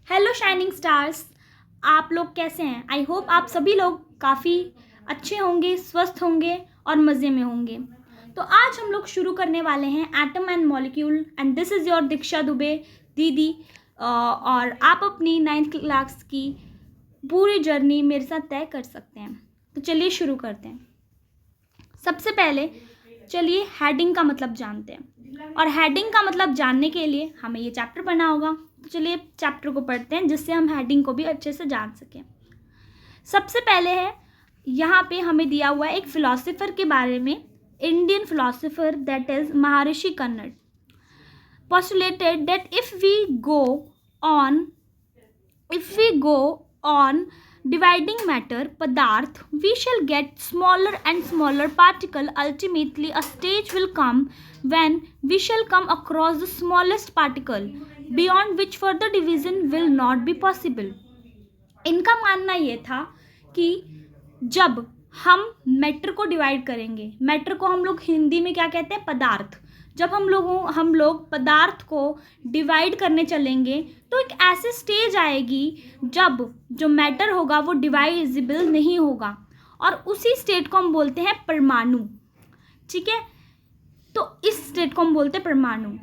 Hello shining stars, आप लोग कैसे हैं? आई होप आप सभी लोग काफ़ी अच्छे होंगे, स्वस्थ होंगे और मज़े में होंगे। तो आज हम लोग शुरू करने वाले हैं atom and molecule and this is your Diksha Dubey दीदी। और आप अपनी 9th क्लास की पूरी जर्नी मेरे साथ तय कर सकते हैं। तो चलिए शुरू करते हैं। सबसे पहले चलिए हेडिंग का मतलब जानते हैं, और हेडिंग का मतलब जानने के लिए हमें ये चैप्टर पढ़ना होगा। तो चलिए चैप्टर को पढ़ते हैं जिससे हम हेडिंग को भी अच्छे से जान सकें। सबसे पहले है यहाँ पे हमें दिया हुआ है एक फिलोसोफर के बारे में, Indian philosopher that is Maharshi Kannada postulated that if we go on dividing matter padarth, we shall get smaller and smaller particle. Ultimately a stage will come when we shall come across the smallest particle beyond which further division will not be possible. इनका मानना ये था कि जब हम matter को divide करेंगे, matter को हम लोग हिंदी में क्या कहते हैं, पदार्थ, जब हम लोग पदार्थ को डिवाइड करने चलेंगे तो एक ऐसी स्टेज आएगी जब जो मैटर होगा वो डिवाइजिबल नहीं होगा, और उसी स्टेट को हम बोलते हैं परमाणु। ठीक है, तो इस स्टेट को हम बोलते हैं परमाणु।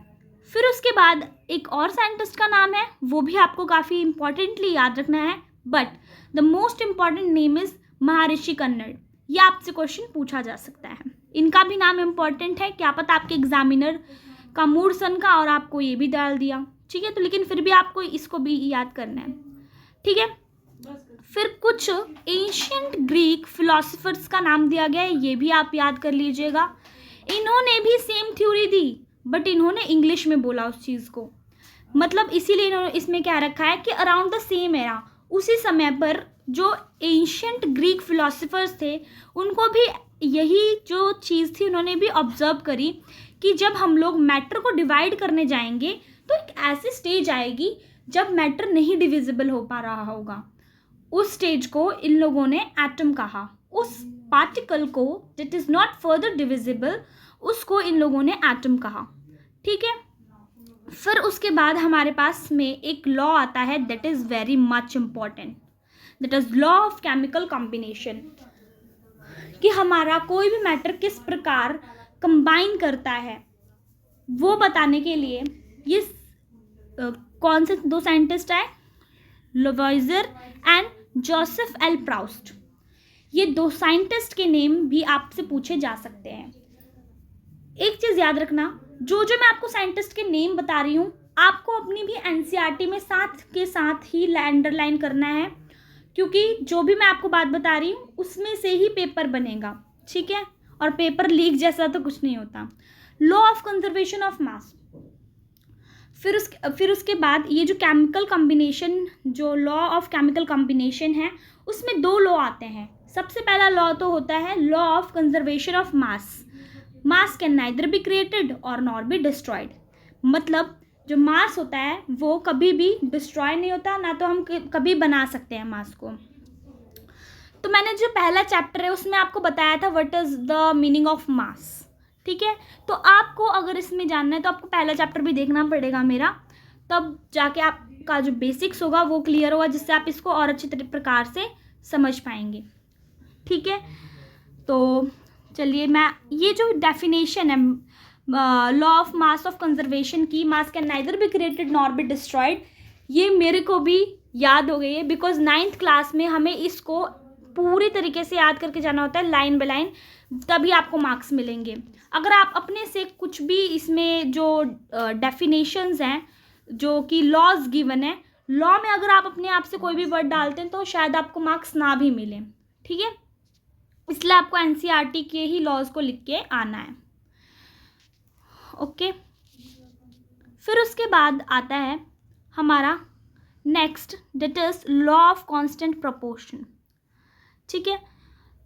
फिर उसके बाद एक और साइंटिस्ट का नाम है, वो भी आपको काफ़ी इंपॉर्टेंटली याद रखना है, but the most important name is महर्षि कन्नड़। ये आपसे क्वेश्चन पूछा जा सकता है। इनका भी नाम इम्पॉर्टेंट है, क्या पता आपके एग्जामिनर का मूड सन का और आपको ये भी डाल दिया। ठीक है, तो लेकिन फिर भी आपको इसको भी याद करना है। ठीक है, फिर कुछ एंशियंट ग्रीक फिलोसोफर्स का नाम दिया गया है, ये भी आप याद कर लीजिएगा। इन्होंने भी सेम थ्योरी दी, बट इन्होंने इंग्लिश में बोला उस चीज़ को, मतलब इसीलिए इन्होंने इसमें क्या रखा है कि अराउंड द सेम एरा, उसी समय पर जो एंशियंट ग्रीक फिलोसोफर्स थे उनको भी यही जो चीज़ थी उन्होंने भी ऑब्जर्व करी कि जब हम लोग मैटर को डिवाइड करने जाएंगे तो एक ऐसी स्टेज आएगी जब मैटर नहीं डिविजिबल हो पा रहा होगा। उस स्टेज को इन लोगों ने एटम कहा। उस पार्टिकल को that is not further divisible, उसको इन लोगों ने एटम कहा। ठीक है, फिर उसके बाद हमारे पास में एक लॉ आता है that is very much important, that is law of chemical combination, कि हमारा कोई भी मैटर किस प्रकार कंबाइन करता है वो बताने के लिए ये कौन से दो साइंटिस्ट आए, लवॉइजर एंड जोसेफ एल प्राउस्ट। ये दो साइंटिस्ट के नेम भी आपसे पूछे जा सकते हैं। एक चीज़ याद रखना, जो मैं आपको साइंटिस्ट के नेम बता रही हूँ आपको अपनी भी एनसीईआरटी में साथ के साथ ही अंडरलाइन करना है, क्योंकि जो भी मैं आपको बात बता रही हूँ उसमें से ही पेपर बनेगा। ठीक है, और पेपर लीक जैसा तो कुछ नहीं होता। Law of conservation of mass, फिर उसके बाद ये जो केमिकल कॉम्बिनेशन, जो लॉ ऑफ केमिकल कॉम्बिनेशन है उसमें दो लॉ आते हैं। सबसे पहला लॉ तो होता है law of conservation of mass. Mass can neither be created और नॉर बी डिस्ट्रॉयड, मतलब जो मास होता है वो कभी भी डिस्ट्रॉय नहीं होता, ना तो हम कभी बना सकते हैं मास को। तो मैंने जो पहला चैप्टर है उसमें आपको बताया था what is the meaning of mass. ठीक है, तो आपको अगर इसमें जानना है तो आपको पहला चैप्टर भी देखना पड़ेगा मेरा, तब जाके आपका जो बेसिक्स होगा वो क्लियर होगा, जिससे आप इसको और अच्छी प्रकार से समझ पाएंगे। ठीक है, तो चलिए मैं ये जो डेफिनेशन है law of mass of conservation की, mass can neither be created nor be destroyed, ये मेरे को भी याद हो गई है, बिकॉज 9th क्लास में हमें इसको पूरी तरीके से याद करके जाना होता है, लाइन बाय लाइन, तभी आपको मार्क्स मिलेंगे। अगर आप अपने से कुछ भी इसमें जो डेफिनेशंस हैं, जो कि लॉज गिवन है, लॉ में अगर आप अपने आप से कोई भी वर्ड डालते हैं तो शायद आपको मार्क्स ना भी मिले। ठीक है, इसलिए आपको एनसीईआरटी के ही लॉज को लिख के आना है। ओके, फिर उसके बाद आता है हमारा next that is law of constant proportion. ठीक है,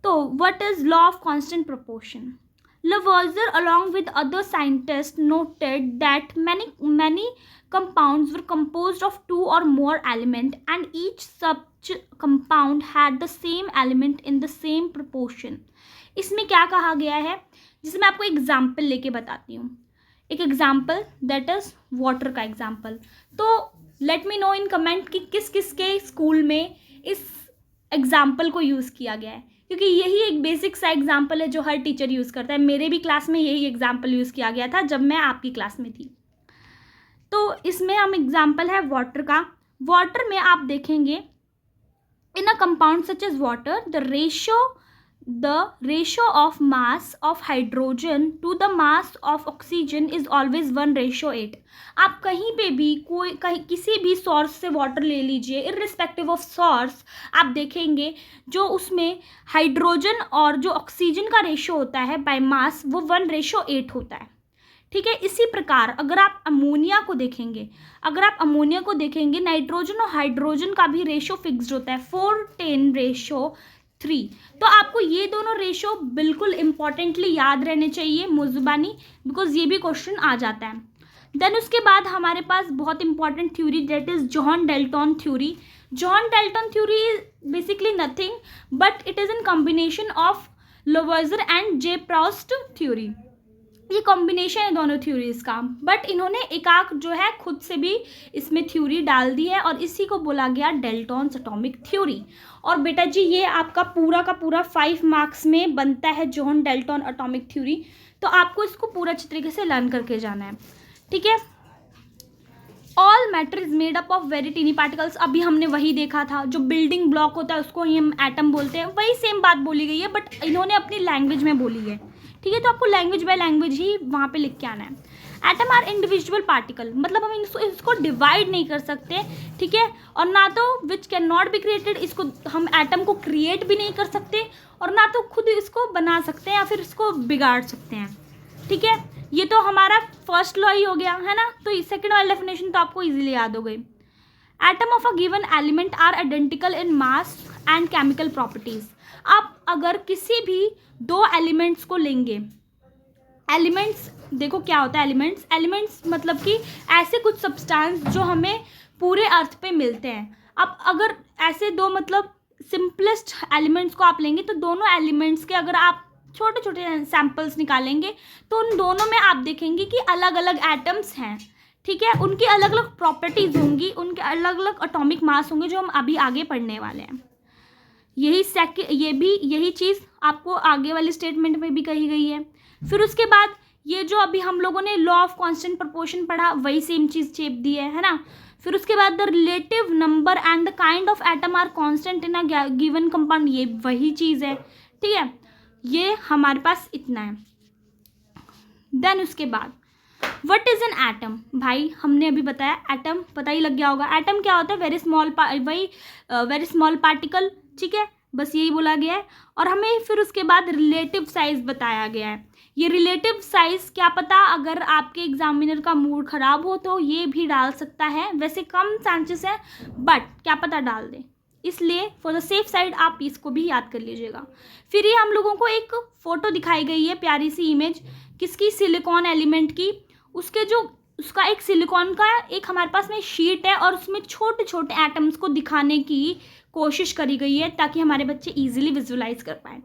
तो what is law of constant proportion? Lavoisier along with other scientists noted that many compounds were composed of two or more elements and each such compound had the same element in the same proportion. इसमें क्या कहा गया है, जिसे मैं आपको example लेके बताती हूँ। एक एग्जाम्पल दैट इज वाटर का एग्जाम्पल। तो let me know in comment कि किस किस के स्कूल में इस एग्जाम्पल को यूज़ किया गया है, क्योंकि यही एक बेसिक सा एग्जाम्पल है जो हर टीचर यूज़ करता है। मेरे भी क्लास में यही एग्जाम्पल यूज़ किया गया था जब मैं आपकी क्लास में थी। तो इसमें हम एग्जाम्पल है वाटर का। वाटर में आप देखेंगे in a compound such as water the ratio of mass of hydrogen to the mass of oxygen is always 1:8। आप कहीं पे भी किसी भी सोर्स से वाटर ले लीजिए, इर्रिस्पेक्टिव ऑफ सोर्स, आप देखेंगे जो उसमें हाइड्रोजन और जो ऑक्सीजन का रेशियो होता है बाय मास वो 1:8 होता है। ठीक है, इसी प्रकार अगर आप अमोनिया को देखेंगे, नाइट्रोजन और हाइड्रोजन का भी रेशियो फिक्स्ड होता है 4:10:3। तो आपको ये दोनों रेशियो बिल्कुल इंपॉर्टेंटली याद रहने चाहिए मुजुबानी, बिकॉज ये भी क्वेश्चन आ जाता है। देन उसके बाद हमारे पास बहुत important theory that is John Dalton theory. John Dalton theory is basically nothing but it is in combination of Lavoisier and J Proust theory. ये कॉम्बिनेशन है दोनों थ्योरीज का, बट इन्होंने एकाक जो है खुद से भी इसमें थ्योरी डाल दी है और इसी को बोला गया डेल्टन्स एटॉमिक थ्योरी। और बेटा जी ये आपका पूरा का पूरा 5 मार्क्स में बनता है जॉन डेल्टन एटॉमिक थ्योरी, तो आपको इसको पूरा अच्छी तरीके से लर्न करके जाना है। ठीक है, all matter is made up of very tiny particles. अभी हमने वही देखा था, जो बिल्डिंग ब्लॉक होता है उसको ही हम एटम बोलते हैं, वही सेम बात बोली गई है बट इन्होंने अपनी लैंग्वेज में बोली है। ठीक है, तो आपको लैंग्वेज बाय लैंग्वेज ही वहाँ पे लिख के आना है। एटम आर इंडिविजुअल पार्टिकल, मतलब हम इसको डिवाइड नहीं कर सकते। ठीक है, और ना तो which can not be created, इसको हम एटम को क्रिएट भी नहीं कर सकते और ना तो खुद इसको बना सकते हैं या फिर इसको बिगाड़ सकते हैं। ठीक है, ये तो हमारा फर्स्ट लॉ ही हो गया है ना, तो सेकेंड वाली डेफिनेशन तो आपको इजीली याद हो गई। Atom of a given element are identical in mass and chemical properties. आप अगर किसी भी दो एलिमेंट्स को लेंगे, एलिमेंट्स देखो क्या होता है एलिमेंट्स मतलब कि ऐसे कुछ सब्सटेंस जो हमें पूरे अर्थ पे मिलते हैं। अब अगर ऐसे दो मतलब सिंपलेस्ट एलिमेंट्स को आप लेंगे तो दोनों एलिमेंट्स के अगर आप छोटे छोटे सैंपल्स निकालेंगे तो उन दोनों में आप देखेंगे कि अलग अलग एटम्स हैं। ठीक है, उनकी अलग अलग प्रॉपर्टीज होंगी, उनके अलग अलग एटॉमिक मास होंगे जो हम अभी आगे पढ़ने वाले हैं। यही चीज़ आपको आगे वाली स्टेटमेंट में भी कही गई है। फिर उसके बाद ये जो अभी हम लोगों ने लॉ ऑफ कांस्टेंट प्रोपोर्शन पढ़ा वही सेम चीज़ चेप दी है ना। फिर उसके बाद the relative number and the kind of atom are constant in a given compound, ये वही चीज़ है। ठीक है, ये हमारे पास इतना है। देन उसके बाद व्हाट इज एन एटम, भाई हमने अभी बताया एटम, पता ही लग गया होगा एटम क्या होता है, वेरी स्मॉल पार्टिकल। ठीक है, बस यही बोला गया है। और हमें फिर उसके बाद रिलेटिव साइज बताया गया है। ये रिलेटिव साइज क्या पता अगर आपके एग्जामिनर का मूड खराब हो तो ये भी डाल सकता है, वैसे कम चांसेस है बट क्या पता डाल दे, इसलिए फॉर द सेफ साइड आप इसको भी याद कर लीजिएगा। फिर ये हम लोगों को एक फ़ोटो दिखाई गई है, प्यारी सी इमेज, किसकी, सिलिकॉन एलिमेंट की। उसका एक सिलिकॉन का एक हमारे पास में शीट है और उसमें छोटे छोटे एटम्स को दिखाने की कोशिश करी गई है ताकि हमारे बच्चे इजीली विजुलाइज कर पाए।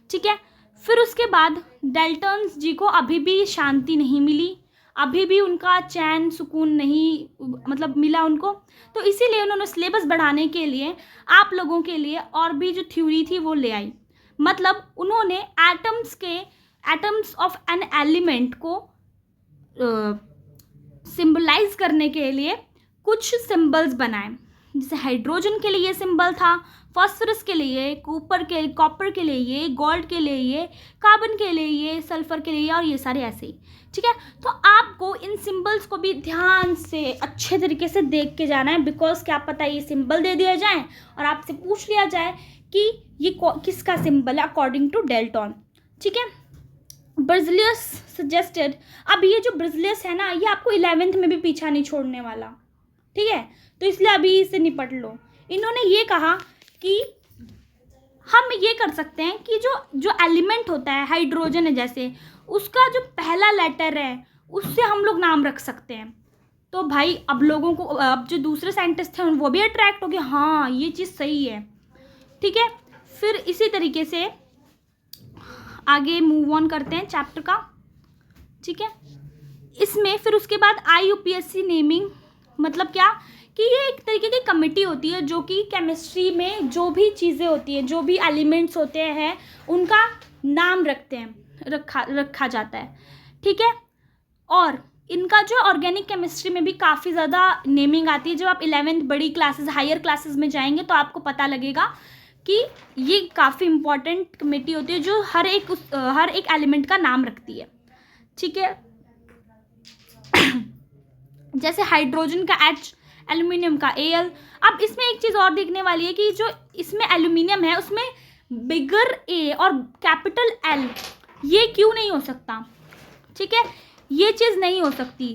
ठीक है, फिर उसके बाद डेल्टन्स जी को अभी भी शांति नहीं मिली, अभी भी उनका चैन सुकून नहीं मतलब मिला उनको, तो इसीलिए उन्होंने सिलेबस बढ़ाने के लिए आप लोगों के लिए और भी जो थ्योरी थी वो ले आई। मतलब उन्होंने एटम्स ऑफ एन एलिमेंट को सिंबलाइज करने के लिए कुछ सिंबल्स बनाए, जैसे हाइड्रोजन के लिए ये सिंबल था, फॉस्फोरस के लिए, कॉपर के लिए ये, गोल्ड के लिए ये, कार्बन के लिए ये, सल्फर के लिए और ये सारे ऐसे ही। ठीक है, तो आपको इन सिंबल्स को भी ध्यान से अच्छे तरीके से देख के जाना है, बिकॉज क्या पता ये सिंबल दे दिया जाए और आपसे पूछ लिया जाए कि ये किसका सिंबल है अकॉर्डिंग टू डेल्टन। ठीक है, ब्रिजलियस सजेस्टेड, अब ये जो ब्रिजलियस है ना ये आपको 11th में भी पीछा नहीं छोड़ने वाला। ठीक है, तो इसलिए अभी इसे निपट लो। इन्होंने ये कहा कि हम ये कर सकते हैं कि जो एलिमेंट होता है, हाइड्रोजन है जैसे, उसका जो पहला लेटर है उससे हम लोग नाम रख सकते हैं। तो भाई अब लोगों को, अब जो दूसरे साइंटिस्ट हैं वो भी अट्रैक्ट हो गए, हाँ ये चीज़ सही है। ठीक है, फिर इसी तरीके से आगे मूव ऑन करते हैं चैप्टर का। ठीक है, इसमें फिर उसके बाद IUPAC नेमिंग, मतलब क्या कि ये एक तरीके की कमिटी होती है जो कि केमिस्ट्री में जो भी चीज़ें होती हैं, जो भी एलिमेंट्स होते हैं, उनका नाम रखा जाता है, ठीक है। और इनका जो ऑर्गेनिक केमिस्ट्री में भी काफ़ी ज़्यादा नेमिंग आती है। जब आप 11th बड़ी क्लासेस, हायर क्लासेस में जाएंगे तो आपको पता लगेगा कि ये काफ़ी इंपॉर्टेंट कमेटी होती है जो हर एक एलिमेंट का नाम रखती है, ठीक है। जैसे हाइड्रोजन का H, एल्यूमिनियम का Al। अब इसमें एक चीज़ और देखने वाली है कि जो इसमें एल्यूमिनियम है उसमें बिगर A और कैपिटल L ये क्यों नहीं हो सकता, ठीक है, ये चीज़ नहीं हो सकती।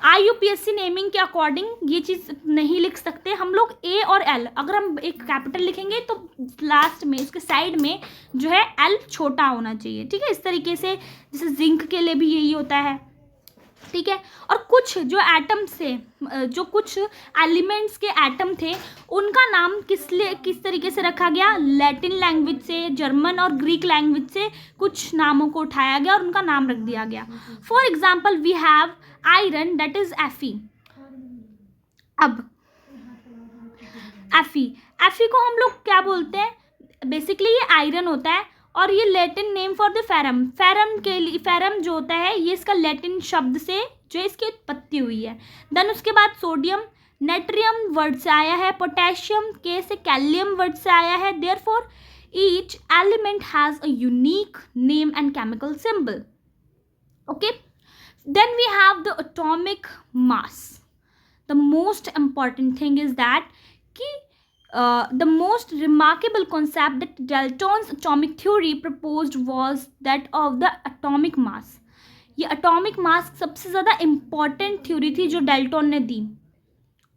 IUPAC नेमिंग के अकॉर्डिंग ये चीज़ नहीं लिख सकते हम लोग। A और L अगर हम एक कैपिटल लिखेंगे तो लास्ट में इसके साइड में जो है L छोटा होना चाहिए, ठीक है। इस तरीके से जैसे जिंक के लिए भी यही होता है, ठीक है। और कुछ जो एटम से जो कुछ एलिमेंट्स के एटम थे उनका नाम किस तरीके से रखा गया, लैटिन लैंग्वेज से, जर्मन और ग्रीक लैंग्वेज से कुछ नामों को उठाया गया और उनका नाम रख दिया गया। For example we have iron, that is Fe। अब Fe को हम लोग क्या बोलते हैं, बेसिकली ये आयरन होता है और ये Latin name for the ferrum जो होता है ये इसका लैटिन शब्द से जो इसकी उत्पत्ति हुई है। देन उसके बाद सोडियम, नेट्रियम वर्ड से आया है, पोटेशियम के से कैलियम वर्ड से आया है। Therefore each element has a unique name and chemical symbol, okay. Then we have the atomic mass. The most important thing is that कि the most remarkable concept that Dalton's atomic theory proposed was that of the atomic mass। ये atomic mass सबसे ज़्यादा important theory थी जो Dalton ने दी।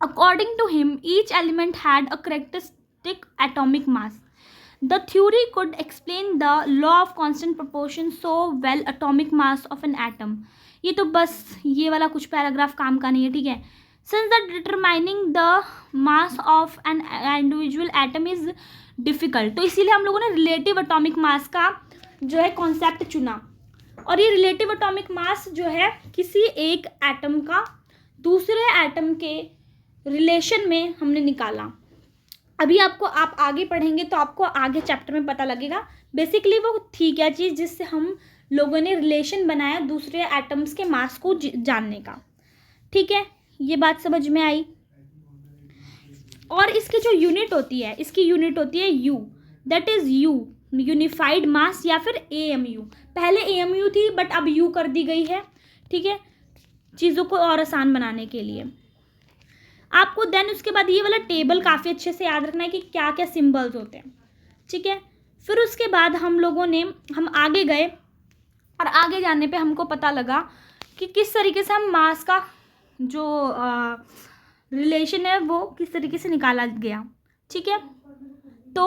According to him, each element had a characteristic atomic mass। The theory could explain the law of constant proportion so well atomic mass of an atom। ये तो बस ये वाला कुछ पैराग्राफ काम का नहीं है, ठीक है। Since that determining the mass of an individual atom is difficult, तो इसीलिए हम लोगों ने रिलेटिव एटॉमिक मास का जो है कॉन्सेप्ट चुना। और ये रिलेटिव एटॉमिक मास जो है किसी एक एटम का दूसरे एटम के रिलेशन में हमने निकाला। अभी आप आगे पढ़ेंगे तो आपको आगे चैप्टर में पता लगेगा बेसिकली वो थी क्या चीज़ जिससे हम लोगों ने रिलेशन बनाया दूसरे एटम्स के मास को जानने का, ठीक है। ये बात समझ में आई। और इसकी जो यूनिट होती है, इसकी यूनिट होती है U, that is U, unified mass, या फिर AMU। पहले AMU थी बट अब U कर दी गई है, ठीक है, चीज़ों को और आसान बनाने के लिए। आपको देन उसके बाद ये वाला टेबल काफ़ी अच्छे से याद रखना है कि क्या क्या सिंबल्स होते हैं, ठीक है। फिर उसके बाद हम आगे गए और आगे जाने पे हमको पता लगा कि किस तरीके से हम मास का जो रिलेशन है वो किस तरीके से निकाला गया, ठीक है। तो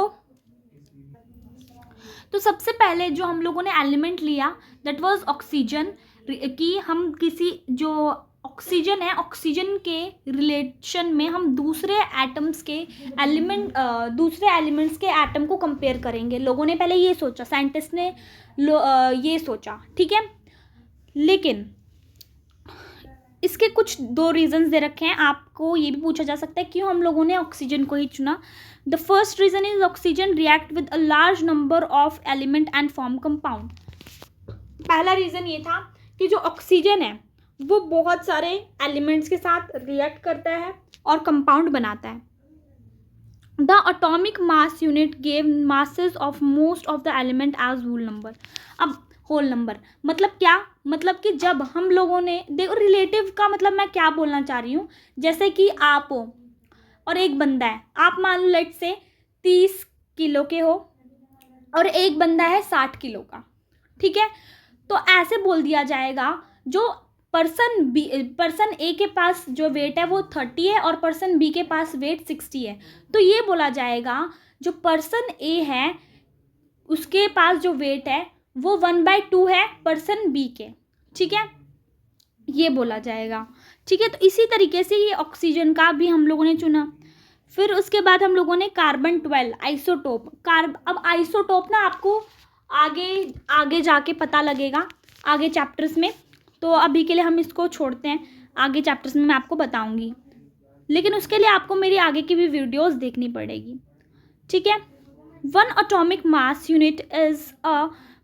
सबसे पहले जो हम लोगों ने एलिमेंट लिया दैट वाज ऑक्सीजन, कि हम किसी जो ऑक्सीजन है, ऑक्सीजन के रिलेशन में हम दूसरे एटम्स के दूसरे एलिमेंट्स के एटम को कंपेयर करेंगे। लोगों ने पहले ये सोचा, साइंटिस्ट ने ये सोचा, ठीक है। लेकिन इसके कुछ 2 रीजंस दे रखे हैं। आपको ये भी पूछा जा सकता है क्यों हम लोगों ने ऑक्सीजन को ही चुना। The first reason is oxygen react with a large number of element and form compound. पहला रीज़न ये था कि जो ऑक्सीजन है वो बहुत सारे एलिमेंट्स के साथ रिएक्ट करता है और कंपाउंड बनाता है। The atomic mass unit gave masses of most of the element as whole number. अब होल नंबर मतलब क्या, मतलब कि जब हम लोगों ने देखो रिलेटिव का मतलब मैं क्या बोलना चाह रही हूँ, जैसे कि आप हो और एक बंदा है, आप मान लो लेट से 30 किलो के हो और एक बंदा है 60 किलो का, ठीक है। तो ऐसे बोल दिया जाएगा जो पर्सन ए के पास जो वेट है वो 30 है और पर्सन बी के पास वेट 60 है। तो ये बोला जाएगा जो पर्सन ए है उसके पास जो वेट है वो 1/2 है पर्सन बी के, ठीक है, ये बोला जाएगा, ठीक है। तो इसी तरीके से ये ऑक्सीजन का भी हम लोगों ने चुना। फिर उसके बाद हम लोगों ने कार्बन 12 आइसोटोप। अब आइसोटोप ना आपको आगे जाके पता लगेगा आगे चैप्टर्स में, तो अभी के लिए हम इसको छोड़ते हैं, आगे चैप्टर्स में मैं आपको बताऊंगी। लेकिन उसके लिए आपको मेरी आगे की भी वीडियोस देखनी पड़ेगी, ठीक है। 1 atomic mass unit is a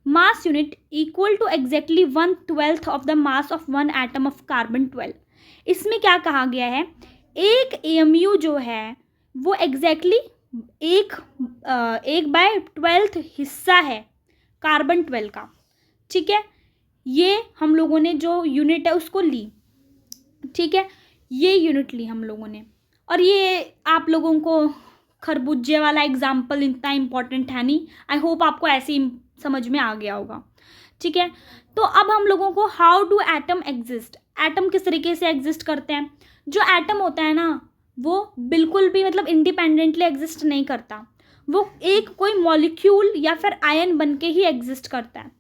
mass unit equal to exactly 1/12 of the mass of one atom of carbon-12। इसमें क्या कहा गया है, एक AMU जो है वो एग्जैक्टली एक 1/12 हिस्सा है कार्बन-12 का, ठीक है। ये हम लोगों ने जो यूनिट है उसको ली, ठीक है, ये यूनिट ली हम लोगों ने। और ये आप लोगों को खरबूजे वाला एग्जाम्पल इतना इम्पोर्टेंट है नहीं, आई होप आपको ऐसे ही समझ में आ गया होगा, ठीक है। तो अब हम लोगों को how do atom exist, atom किस तरीके से एग्जिस्ट करते हैं। जो एटम होता है ना वो बिल्कुल भी मतलब इंडिपेंडेंटली एग्जिस्ट नहीं करता, वो एक कोई मॉलिक्यूल या फिर आयन बन के ही एग्जिस्ट करता है,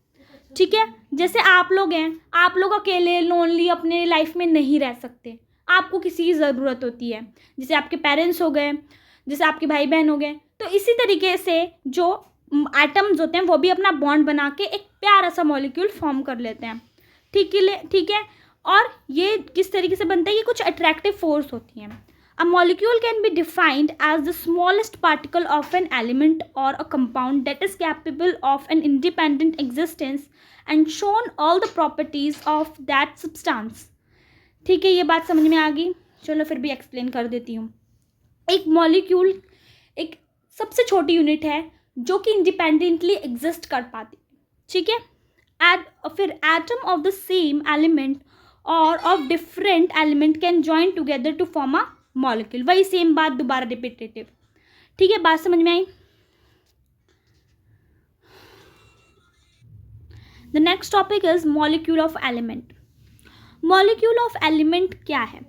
ठीक है। जैसे आप लोग हैं, आप लोग अकेले लोनली अपने लाइफ में नहीं रह सकते, आपको किसी की ज़रूरत होती है, जैसे आपके पेरेंट्स हो गए, जैसे आपके भाई बहन हो गए। तो इसी तरीके से जो एटम्स होते हैं वो भी अपना बॉन्ड बना के एक प्यारा सा मॉलिक्यूल फॉर्म कर लेते हैं, ठीक है। और ये किस तरीके से बनता है, ये कुछ अट्रैक्टिव फोर्स होती हैं। A molecule can be defined as the smallest particle of an element और a compound that is capable of an independent existence and shown all the properties of that substance, ठीक है। ये बात समझ में आ गई, चलो फिर भी एक्सप्लेन कर देती हूँ। एक मॉलिक्यूल एक सबसे छोटी यूनिट है जो कि इंडिपेंडेंटली एग्जिस्ट कर पाती, ठीक है। फिर atom of the same element और of different element can join together to form a molecule, वही सेम बात दोबारा रिपीटेटिव, ठीक है। बात समझ में आई। The next topic is molecule of element. Molecule of element क्या है,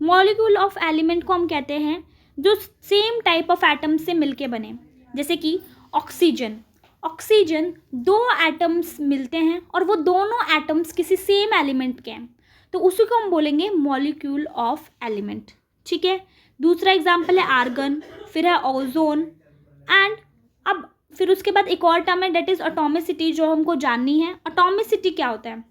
मॉलिक्यूल ऑफ एलिमेंट को हम कहते हैं जो सेम टाइप ऑफ एटम से मिलके बने, जैसे कि ऑक्सीजन 2 एटम्स मिलते हैं और वो दोनों एटम्स किसी सेम एलिमेंट के हैं, तो उसी को हम बोलेंगे मॉलिक्यूल ऑफ एलिमेंट, ठीक है। दूसरा एग्जाम्पल है आर्गन, फिर है ओजोन एंड अब फिर उसके बाद एक और टर्म है डेट इज एटॉमिसिटी, जो हमको जाननी है। एटॉमिसिटी क्या होता है,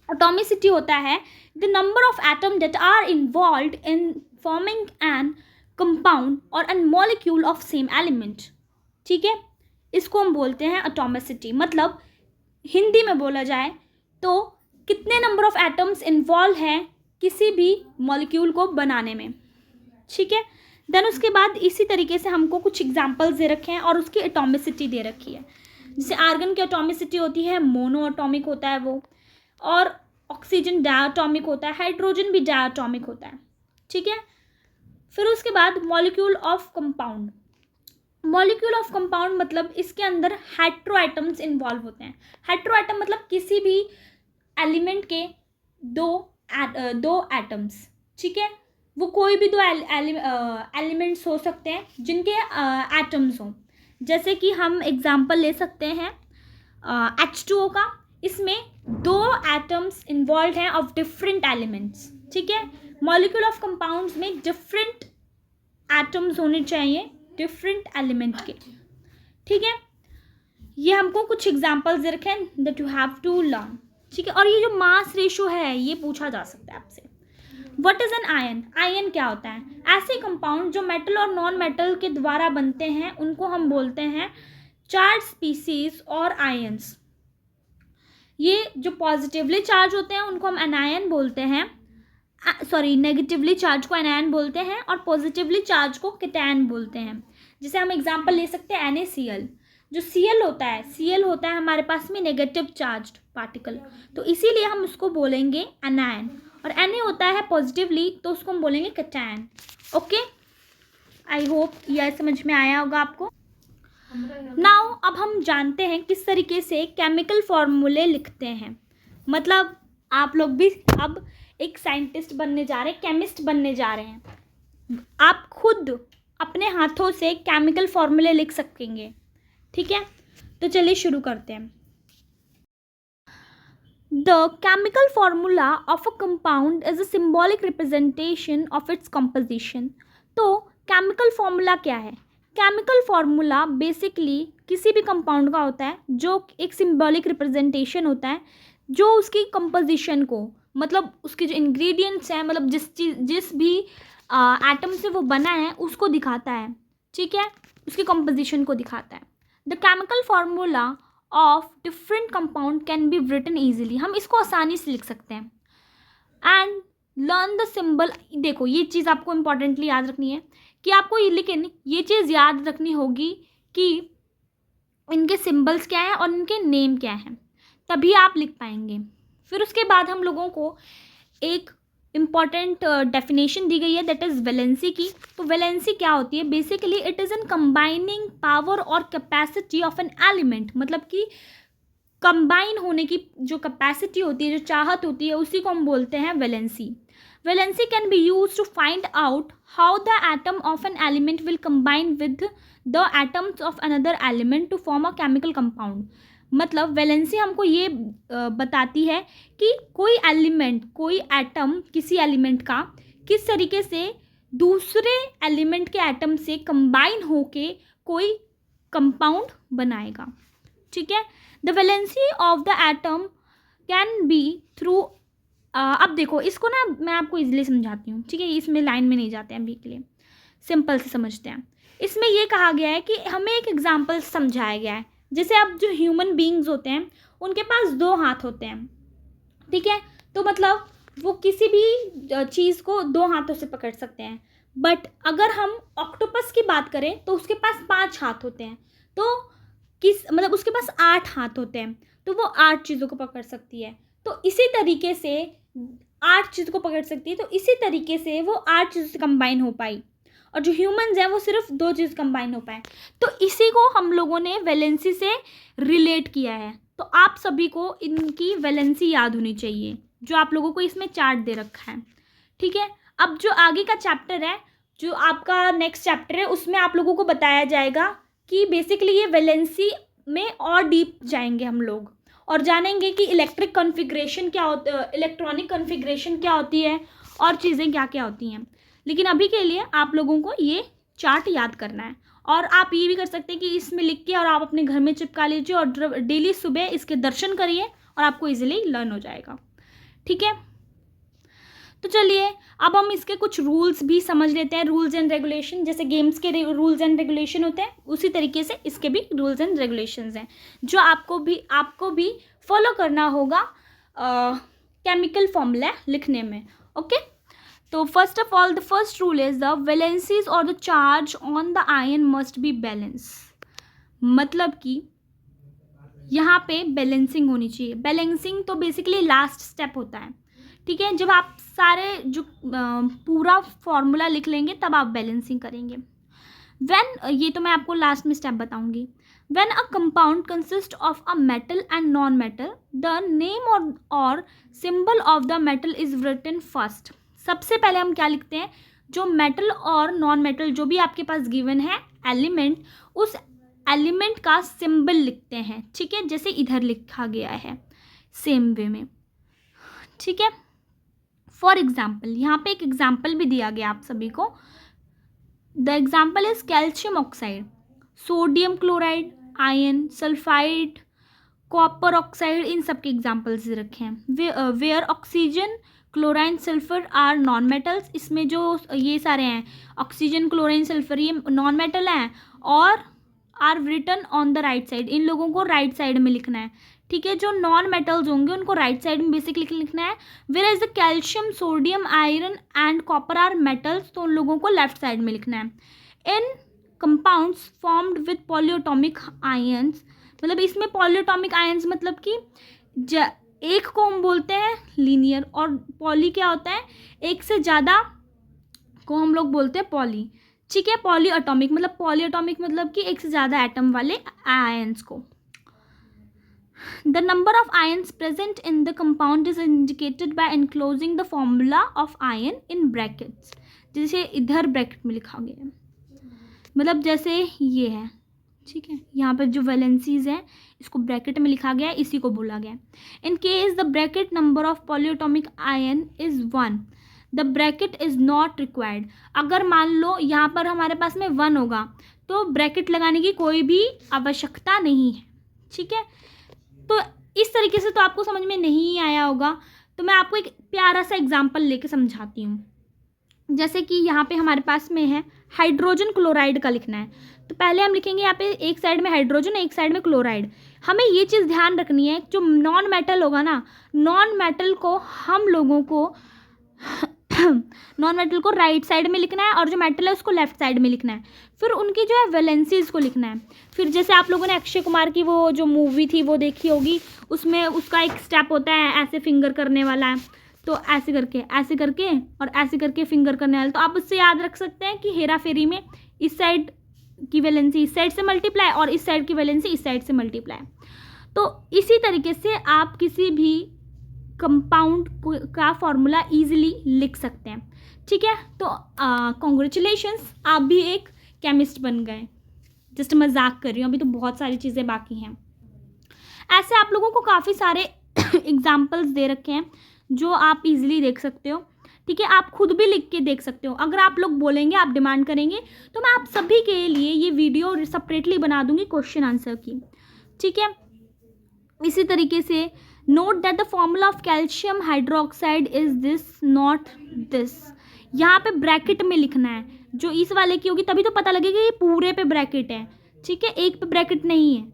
एटॉमिसिटी होता है the number of atom that are involved in forming an compound और an molecule of same element, ठीक है। इसको हम बोलते हैं एटॉमिसिटी। मतलब हिंदी में बोला जाए तो कितने नंबर ऑफ एटम्स इन्वॉल्व हैं किसी भी मॉलिक्यूल को बनाने में, ठीक है। देन उसके बाद इसी तरीके से हमको कुछ एग्जाम्पल्स दे रखे हैं और उसकी एटॉमिसिटी दे रखी है। जैसे आर्गन की एटॉमिसिटी होती है मोनो एटॉमिक होता है वो, और ऑक्सीजन डायटॉमिक होता है, हाइड्रोजन भी डायटॉमिक होता है, ठीक है। फिर उसके बाद molecule of compound. Molecule of compound मतलब इसके अंदर हेट्रो एटम्स इन्वॉल्व होते हैं। हेट्रो एटम मतलब किसी भी एलिमेंट के दो एटम्स, ठीक है। वो कोई भी 2 एलिमेंट्स हो सकते हैं जिनके एटम्स हों। जैसे कि हम एग्जांपल ले सकते हैं H2O का, इसमें 2 एटम्स इन्वॉल्व हैं ऑफ डिफरेंट एलिमेंट्स, ठीक है। मॉलिक्यूल ऑफ कंपाउंड्स में डिफरेंट एटम्स होने चाहिए डिफरेंट एलिमेंट के, ठीक है। ये हमको कुछ एग्जांपल्स दे रखे हैं that you have to learn, ठीक है। और ये जो मास रेशो है ये पूछा जा सकता है आपसे। What is an ion, ion क्या होता है, ऐसे कंपाउंड जो मेटल और नॉन मेटल के द्वारा बनते हैं उनको हम बोलते हैं चार्ज स्पीसीज और आयंस। ये जो पॉजिटिवली चार्ज होते हैं उनको हम एनायन बोलते हैं, नेगेटिवली चार्ज को एनायन बोलते हैं और पॉजिटिवली चार्ज को कैटायन बोलते हैं। जैसे हम एग्जांपल ले सकते हैं NaCl, जो Cl होता है हमारे पास में नेगेटिव चार्ज्ड पार्टिकल, तो इसीलिए हम उसको बोलेंगे एनायन। और Na होता है पॉजिटिवली, तो उसको हम बोलेंगे कैटायन। ओके, आई होप यह समझ में आया होगा आपको। नाउ अब हम जानते हैं किस तरीके से केमिकल फॉर्मूले लिखते हैं। मतलब आप लोग भी अब एक साइंटिस्ट बनने जा रहे हैं, केमिस्ट बनने जा रहे हैं, आप खुद अपने हाथों से केमिकल फॉर्मूले लिख सकेंगे, ठीक है। तो चलिए शुरू करते हैं। The chemical formula of a compound is a symbolic representation of its composition। तो केमिकल फॉर्मूला क्या है, केमिकल फार्मूला बेसिकली किसी भी कंपाउंड का होता है जो एक सिंबॉलिक रिप्रेजेंटेशन होता है, जो उसकी कंपोजिशन को, मतलब उसके जो इंग्रेडिएंट्स हैं, मतलब जिस भी एटम से वो बना है उसको दिखाता है, ठीक है, उसकी कंपोजिशन को दिखाता है। The chemical formula of different compound can be written easily, हम इसको आसानी से लिख सकते हैं। एंड लर्न द सिंबल, देखो ये चीज़ आपको इंपॉर्टेंटली याद रखनी है कि आपको लेकिन ये चीज़ याद रखनी होगी कि इनके सिंबल्स क्या हैं और इनके नेम क्या हैं, तभी आप लिख पाएंगे। फिर उसके बाद हम लोगों को एक इम्पॉर्टेंट डेफिनेशन दी गई है, दैट इज़ वैलेंसी की। तो वैलेंसी क्या होती है? Basically it is an combining power और कैपेसिटी ऑफ एन एलिमेंट, मतलब कि कंबाइन होने की जो कैपेसिटी होती है, जो चाहत होती है, उसी को हम बोलते हैं valency. Valency can be use to find out how the atom of an element will combine with the atoms of another element to form a chemical compound. मतलब वैलेंसी हमको ये बताती है कि कोई एलिमेंट, कोई एटम किसी एलिमेंट का किस तरीके से दूसरे एलिमेंट के एटम से कंबाइन होके कोई कंपाउंड बनाएगा, ठीक है। The valency of the atom can be through, अब देखो इसको ना मैं आपको इजीली समझाती हूँ, ठीक है, इसमें लाइन में नहीं जाते हैं अभी के लिए, सिंपल से समझते हैं। इसमें ये कहा गया है कि हमें एक एग्जाम्पल समझाया गया है, जैसे अब जो ह्यूमन बींग्स होते हैं उनके पास 2 हाथ होते हैं, ठीक है, तो मतलब वो किसी भी चीज़ को 2 हाथों से पकड़ सकते हैं। बट अगर हम ऑक्टोपस की बात करें तो उसके पास 5 हाथ होते हैं, तो मतलब उसके पास 8 हाथ होते हैं, तो वो 8 चीज़ों को पकड़ सकती है। तो इसी तरीके से 8 चीज़ों को पकड़ सकती है, तो इसी तरीके से वो 8 चीज़ों से कंबाइन हो पाई, और जो ह्यूमंस हैं वो सिर्फ 2 चीज़ कंबाइन हो पाए। तो इसी को हम लोगों ने वैलेंसी से रिलेट किया है। तो आप सभी को इनकी वैलेंसी याद होनी चाहिए, जो आप लोगों को इसमें चार्ट दे रखा है, ठीक है। अब जो आगे का चैप्टर है, जो आपका नेक्स्ट चैप्टर है, उसमें आप लोगों को बताया जाएगा कि बेसिकली ये वैलेंसी में और डीप जाएंगे हम लोग, और जानेंगे कि इलेक्ट्रिक कॉन्फ़िगरेशन क्या होता है, इलेक्ट्रॉनिक कॉन्फ़िगरेशन क्या होती है, और चीज़ें क्या क्या होती हैं। लेकिन अभी के लिए आप लोगों को ये चार्ट याद करना है, और आप ये भी कर सकते हैं कि इसमें लिख के और आप अपने घर में चिपका लीजिए, और डेली सुबह इसके दर्शन करिए और आपको इजीली लर्न हो जाएगा, ठीक है। तो चलिए अब हम इसके कुछ रूल्स भी समझ लेते हैं, रूल्स एंड रेगुलेशन। जैसे गेम्स के रूल्स एंड रेगुलेशन होते हैं, उसी तरीके से इसके भी रूल्स एंड रेगुलेशंस हैं, जो आपको भी फॉलो करना होगा केमिकल फॉर्मूला लिखने में, ओके। तो first of all the first rule is the valencies और the charge on the ion must be balance, मतलब कि यहाँ पे बैलेंसिंग होनी चाहिए। बैलेंसिंग तो बेसिकली लास्ट स्टेप होता है, ठीक है, जब आप सारे जो पूरा फॉर्मूला लिख लेंगे तब आप बैलेंसिंग करेंगे। ये तो मैं आपको लास्ट में स्टेप बताऊंगी। When a compound consist of a metal and non metal, the name और symbol of the metal is written first. सबसे पहले हम क्या लिखते हैं? जो मेटल और नॉन मेटल जो भी आपके पास गिवन है एलिमेंट, उस एलिमेंट का सिंबल लिखते हैं, ठीक है, जैसे इधर लिखा गया है सेम वे में, ठीक है। फॉर एग्जाम्पल, यहाँ पे एक एग्जाम्पल भी दिया गया आप सभी को। The example is calcium oxide, sodium chloride, iron, sulphide, copper oxide, इन सब के एग्जाम्पल्स रखे हैं। Where oxygen, chlorine, sulphur are non metals, इसमें जो ये सारे हैं ऑक्सीजन, क्लोराइन, सल्फर, ये नॉन मेटल हैं, और are written on the right side, इन लोगों को राइट साइड में लिखना है, ठीक है। जो नॉन मेटल्स होंगे उनको राइट साइड में बेसिकली लिखना है। Where as the calcium, sodium, iron and copper are metals, तो उन लोगों को लेफ्ट साइड में लिखना है। In compounds formed with polyatomic ions, मतलब इसमें पॉलीएटॉमिक आयंस मतलब कि एक को हम बोलते हैं लीनियर, और पॉली क्या होता है? एक से ज़्यादा को हम लोग बोलते हैं पॉली, ठीक है। पॉलीएटॉमिक मतलब कि एक से ज़्यादा एटम वाले आयंस को। The number of ions present in the compound is indicated by enclosing the formula of ion in brackets, जैसे इधर ब्रैकेट में लिखा गया है, मतलब जैसे ये है, ठीक है, यहाँ पर जो वैलेंसीज हैं इसको ब्रैकेट में लिखा गया है, इसी को बोला गया है। In case the bracket number of polyatomic ion is 1, the bracket is not required. अगर मान लो यहाँ पर हमारे पास में 1 होगा तो ब्रैकेट लगाने की कोई भी आवश्यकता नहीं है, ठीक है। तो इस तरीके से तो आपको समझ में नहीं आया होगा, तो मैं आपको एक प्यारा सा एग्जाम्पल लेके समझाती हूँ। जैसे कि यहाँ पे हमारे पास में है हाइड्रोजन क्लोराइड का लिखना है, तो पहले हम लिखेंगे यहाँ पे एक साइड में हाइड्रोजन, एक साइड में क्लोराइड। हमें ये चीज़ ध्यान रखनी है, जो नॉन मेटल होगा ना, नॉन मेटल को हम लोगों को नॉन मेटल को राइट साइड में लिखना है और जो मेटल है उसको लेफ्ट साइड में लिखना है। फिर उनकी जो है वैलेंसीज को लिखना है। फिर जैसे आप लोगों ने अक्षय कुमार की वो जो मूवी थी वो देखी होगी, उसमें उसका एक स्टेप होता है ऐसे फिंगर करने वाला है, तो ऐसे करके और ऐसे करके फिंगर करने वाला। तो आप उससे याद रख सकते हैं कि हेरा फेरी में इस साइड की वैलेंसी इस साइड से मल्टीप्लाई और इस साइड की वैलेंसी इस साइड से मल्टीप्लाई। तो इसी तरीके से आप किसी भी कंपाउंड का फॉर्मूला इजीली लिख सकते हैं। ठीक है, तो कॉन्ग्रेचुलेशंस, आप भी एक केमिस्ट बन गए। जस्ट मजाक कर रही हूँ, अभी तो बहुत सारी चीज़ें बाकी हैं। ऐसे आप लोगों को काफ़ी सारे एग्जाम्पल्स दे रखे हैं जो आप इजीली देख सकते हो। ठीक है, आप खुद भी लिख के देख सकते हो। अगर आप लोग बोलेंगे, आप डिमांड करेंगे, तो मैं आप सभी के लिए ये वीडियो सेपरेटली बना दूंगी क्वेश्चन आंसर की। ठीक है, इसी तरीके से note that the formula of calcium hydroxide is this not this. यहाँ पे ब्रैकेट में लिखना है, जो इस वाले की होगी तभी तो पता लगेगा ये पूरे पे ब्रैकेट है। ठीक है, एक पे ब्रैकेट नहीं है।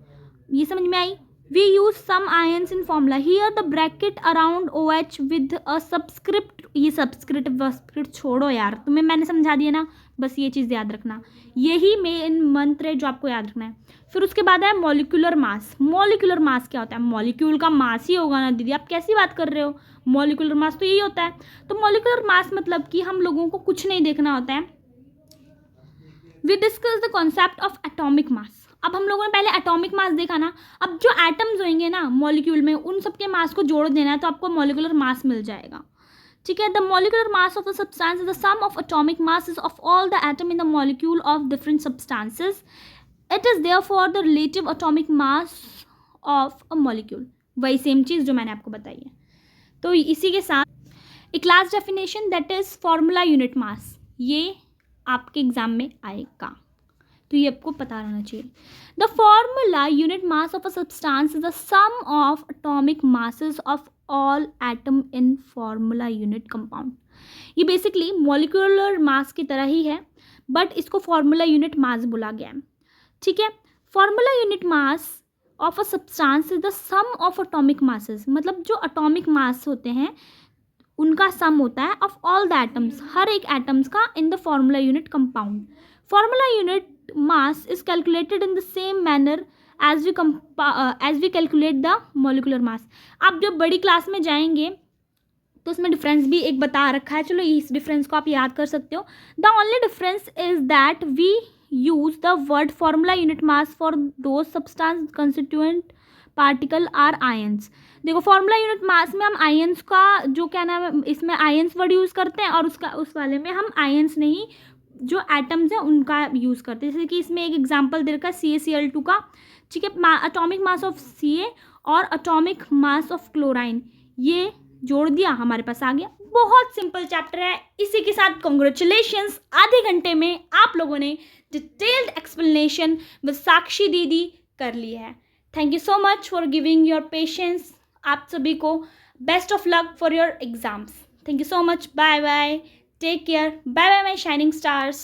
ये समझ में आई? We use some ions in formula. Here the bracket around OH with a subscript. ये सबस्क्रिप्ट छोड़ो यार, तुम्हें मैंने समझा दिया ना, बस ये चीज़ याद रखना। यही मेन मंत्र है जो आपको याद रखना है। फिर उसके बाद है मॉलिक्यूलर मास। मॉलिक्यूलर मास क्या होता है? मॉलिक्यूल का मास ही होगा ना दीदी, आप कैसी बात कर रहे हो? मॉलिक्यूलर मास तो यही होता है। तो मॉलिक्यूलर मास मतलब कि हम लोगों को कुछ नहीं देखना होता है। We discuss the concept of atomic mass. अब हम लोगों ने पहले एटॉमिक मास देखा ना, अब जो एटम्स होंगे ना मॉलिक्यूल में, उन सबके मास को जोड़ देना है तो आपको मॉलिक्यूलर मास मिल जाएगा। ठीक है, the molecular mass of the substance is the sum of atomic masses of all the atom in the molecule of different substances. It is therefore the relative atomic mass of a molecule. वही same चीज़ जो मैंने आपको बताई है। तो इसी के साथ a class definition that is formula unit mass, ये आपके एग्जाम में आएगा, तो ये आपको पता रहना चाहिए। The formula unit mass of a substance is the sum of atomic masses of all atom in formula unit compound. ये बेसिकली मॉलिक्यूलर मास की तरह ही है, बट इसको फॉर्मूला यूनिट मास बोला गया है। ठीक है, formula unit mass of a substance is the sum of atomic masses, मतलब जो एटॉमिक मास होते हैं उनका सम होता है ऑफ ऑल द एटम्स, हर एक एटम्स का in the formula unit compound. Formula unit mass is calculated in the same manner as we calculate the molecular mass। आप जब बड़ी क्लास में जाएंगे तो उसमें डिफरेंस भी एक बता रखा है, चलो इस डिफरेंस को आप याद कर सकते हो। The only difference is that we use the word formula unit mass for those substance constituent particle are ions. देखो, फॉर्मूला यूनिट मास में हम आयंस का जो क्या नाम है, इसमें आयंस वर्ड यूज़ करते हैं और उस वाले में हम आयंस नहीं, जो एटम्स हैं उनका यूज़ करते हैं। जैसे कि इसमें एक एग्जांपल दे रखा है CaCl2 का। ठीक है, एटॉमिक मास ऑफ Ca और एटॉमिक मास ऑफ क्लोराइन, ये जोड़ दिया, हमारे पास आ गया। बहुत सिंपल चैप्टर है। इसी के साथ कॉन्ग्रेचुलेशंस, आधे घंटे में आप लोगों ने डिटेल्ड एक्सप्लेनेशन विद साक्षी दीदी कर ली है। Thank you so much for giving your patience. आप सभी को best of luck for your exams. Thank you so much, bye bye, take care, bye bye my shining stars.